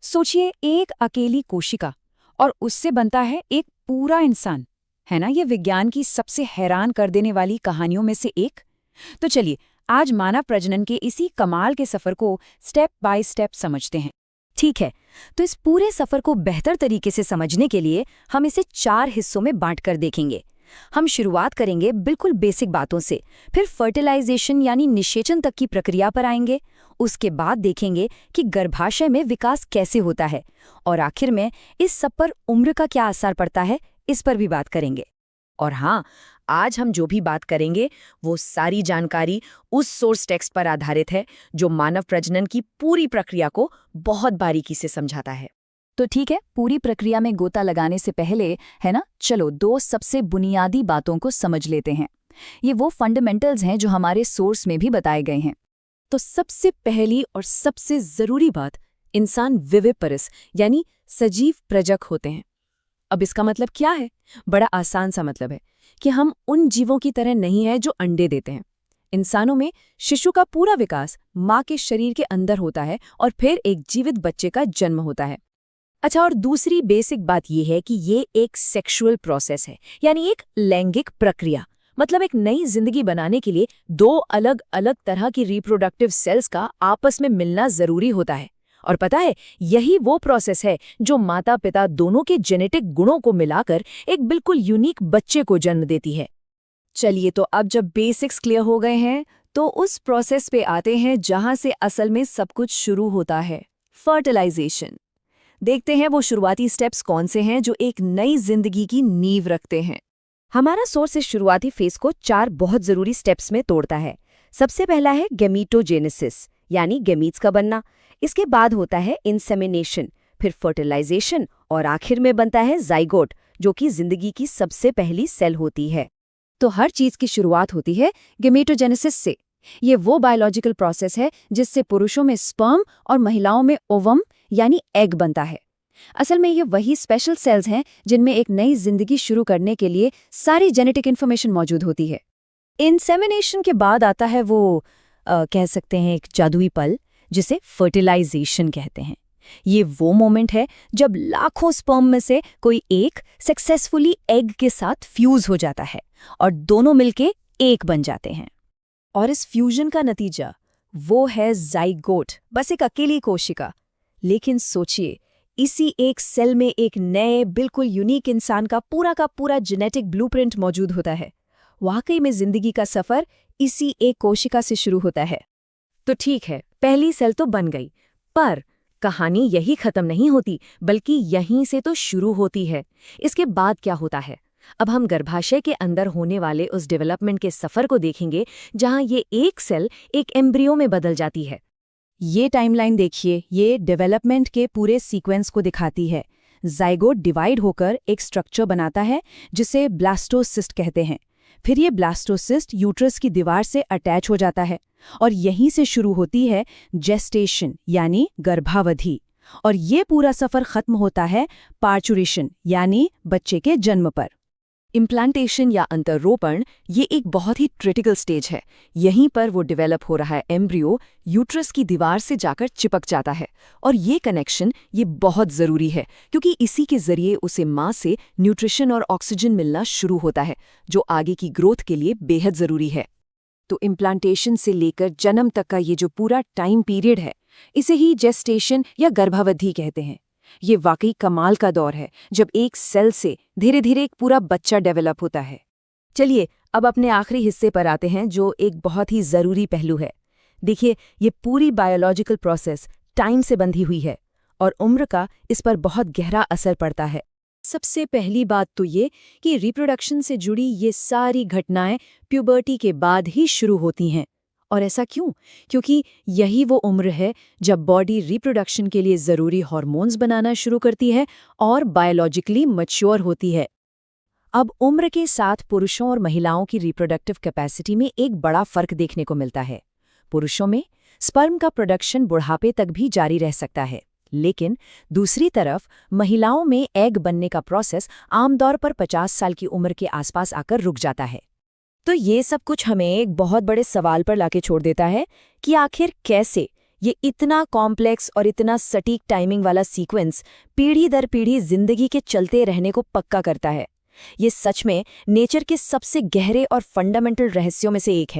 सोचिए, एक अकेली कोशिका और उससे बनता है एक पूरा इंसान। है ना, ये विज्ञान की सबसे हैरान कर देने वाली कहानियों में से एक। तो चलिए, आज मानव प्रजनन के इसी कमाल के सफर को स्टेप बाय स्टेप समझते हैं। ठीक है, तो इस पूरे सफर को बेहतर तरीके से समझने के लिए हम इसे 4 हिस्सों में बांटकर देखेंगे। हम शुरुआत करेंगे बिल्कुल बेसिक बातों से, फिर फर्टिलाइजेशन यानी निषेचन तक की प्रक्रिया पर आएंगे। उसके बाद देखेंगे कि गर्भाशय में विकास कैसे होता है, और आखिर में इस सब पर उम्र का क्या असर पड़ता है, इस पर भी बात करेंगे। और हाँ, आज हम जो भी बात करेंगे वो सारी जानकारी उस सोर्स टेक्स्ट पर आधारित है जो मानव प्रजनन की पूरी प्रक्रिया को बहुत बारीकी से समझाता है। तो ठीक है, पूरी प्रक्रिया में गोता लगाने से पहले, है ना, चलो 2 सबसे बुनियादी बातों को समझ लेते हैं। ये वो फंडामेंटल्स हैं जो हमारे सोर्स में भी बताए गए हैं। तो सबसे पहली और सबसे जरूरी बात, इंसान विविपरस यानी सजीव प्रजक होते हैं। अब इसका मतलब क्या है? बड़ा आसान सा मतलब है कि हम उन जीवों की तरह नहीं हैं जो अंडे देते हैं। इंसानों में शिशु का पूरा विकास माँ के शरीर के अंदर होता है और फिर एक जीवित बच्चे का जन्म होता है। अच्छा, और दूसरी बेसिक बात यह है कि ये एक सेक्सुअल प्रोसेस है, यानी एक लैंगिक प्रक्रिया। मतलब एक नई जिंदगी बनाने के लिए 2 अलग अलग तरह की रिप्रोडक्टिव सेल्स का आपस में मिलना जरूरी होता है। और पता है, यही वो प्रोसेस है जो माता पिता दोनों के जेनेटिक गुणों को मिलाकर एक बिल्कुल यूनिक बच्चे को जन्म देती है। चलिए, तो अब जब बेसिक्स क्लियर हो गए हैं तो उस प्रोसेस पे आते हैं जहां से असल में सब कुछ शुरू होता है, फर्टिलाइजेशन। देखते हैं वो शुरुआती स्टेप्स कौन से हैं जो एक नई जिंदगी की नींव रखते हैं। हमारा सोर्स इस शुरुआती फेज को 4 बहुत जरूरी स्टेप्स में तोड़ता है। सबसे पहला है गैमीटोजेनेसिस, यानी गैमीट्स का बनना। इसके बाद होता है इंसेमिनेशन, फिर फर्टिलाइजेशन, और आखिर में बनता है जाइगोट, जो कि जिंदगी की सबसे पहली सेल होती है। तो हर चीज की शुरुआत होती है गैमीटोजेनेसिस से। ये वो बायोलॉजिकल प्रोसेस है जिससे पुरुषों में स्पर्म और महिलाओं में ओवम यानी एग बनता है। असल में ये वही स्पेशल सेल्स हैं जिनमें एक नई जिंदगी शुरू करने के लिए सारी जेनेटिक इन्फॉर्मेशन मौजूद होती है। इंसेमिनेशन के बाद आता है वो कह सकते हैं एक जादुई पल, जिसे फर्टिलाइजेशन कहते हैं। ये वो मोमेंट है जब लाखों स्पर्म में से कोई एक सक्सेसफुली एग के साथ फ्यूज हो जाता है और दोनों मिलके एक बन जाते हैं। और इस फ्यूजन का नतीजा वो है जाइगोट, बस एक अकेली कोशिका। लेकिन सोचिए, इसी एक सेल में एक नए बिल्कुल यूनिक इंसान का पूरा जेनेटिक ब्लूप्रिंट मौजूद होता है। वाकई में जिंदगी का सफर इसी एक कोशिका से शुरू होता है। तो ठीक है, पहली सेल तो बन गई, पर कहानी यही खत्म नहीं होती, बल्कि यहीं से तो शुरू होती है। इसके बाद क्या होता है? अब हम गर्भाशय के अंदर होने वाले उस डेवलपमेंट के सफर को देखेंगे जहां ये एक सेल एक एम्ब्रियो में बदल जाती है। ये टाइमलाइन देखिए, ये डेवलपमेंट के पूरे सीक्वेंस को दिखाती है। जाइगोट डिवाइड होकर एक स्ट्रक्चर बनाता है जिसे ब्लास्टोसिस्ट कहते हैं। फिर ये ब्लास्टोसिस्ट यूट्रस की दीवार से अटैच हो जाता है और यहीं से शुरू होती है जेस्टेशन यानी गर्भावधि। और ये पूरा सफर खत्म होता है पार्चुरेशन यानी बच्चे के जन्म पर। इम्प्लांटेशन या अंतरोपण ये एक बहुत ही क्रिटिकल स्टेज है। यहीं पर वो डेवलप हो रहा है एम्ब्रियो यूट्रस की दीवार से जाकर चिपक जाता है। और ये कनेक्शन ये बहुत ज़रूरी है क्योंकि इसी के ज़रिए उसे माँ से न्यूट्रिशन और ऑक्सीजन मिलना शुरू होता है, जो आगे की ग्रोथ के लिए बेहद ज़रूरी है। तो इम्प्लांटेशन से लेकर जन्म तक का ये जो पूरा टाइम पीरियड है, इसे ही जेस्टेशन या गर्भावधि कहते हैं। ये वाकई कमाल का दौर है जब एक सेल से धीरे धीरे एक पूरा बच्चा डेवलप होता है। चलिए, अब अपने आखिरी हिस्से पर आते हैं जो एक बहुत ही ज़रूरी पहलू है। देखिए, ये पूरी बायोलॉजिकल प्रोसेस टाइम से बंधी हुई है और उम्र का इस पर बहुत गहरा असर पड़ता है। सबसे पहली बात तो ये कि रिप्रोडक्शन से जुड़ी ये सारी घटनाएं प्यूबर्टी के बाद ही शुरू होती हैं। और ऐसा क्यों? क्योंकि यही वो उम्र है जब बॉडी रिप्रोडक्शन के लिए ज़रूरी हार्मोन्स बनाना शुरू करती है और बायोलॉजिकली मैच्योर होती है। अब उम्र के साथ पुरुषों और महिलाओं की रिप्रोडक्टिव कैपेसिटी में एक बड़ा फर्क देखने को मिलता है। पुरुषों में स्पर्म का प्रोडक्शन बुढ़ापे तक भी जारी रह सकता है, लेकिन दूसरी तरफ महिलाओं में एग बनने का प्रोसेस आमतौर पर 50 साल की उम्र के आसपास आकर रुक जाता है। तो ये सब कुछ हमें एक बहुत बड़े सवाल पर लाके छोड़ देता है कि आखिर कैसे ये इतना कॉम्प्लेक्स और इतना सटीक टाइमिंग वाला सीक्वेंस पीढ़ी दर पीढ़ी जिंदगी के चलते रहने को पक्का करता है। ये सच में नेचर के सबसे गहरे और फंडामेंटल रहस्यों में से एक है।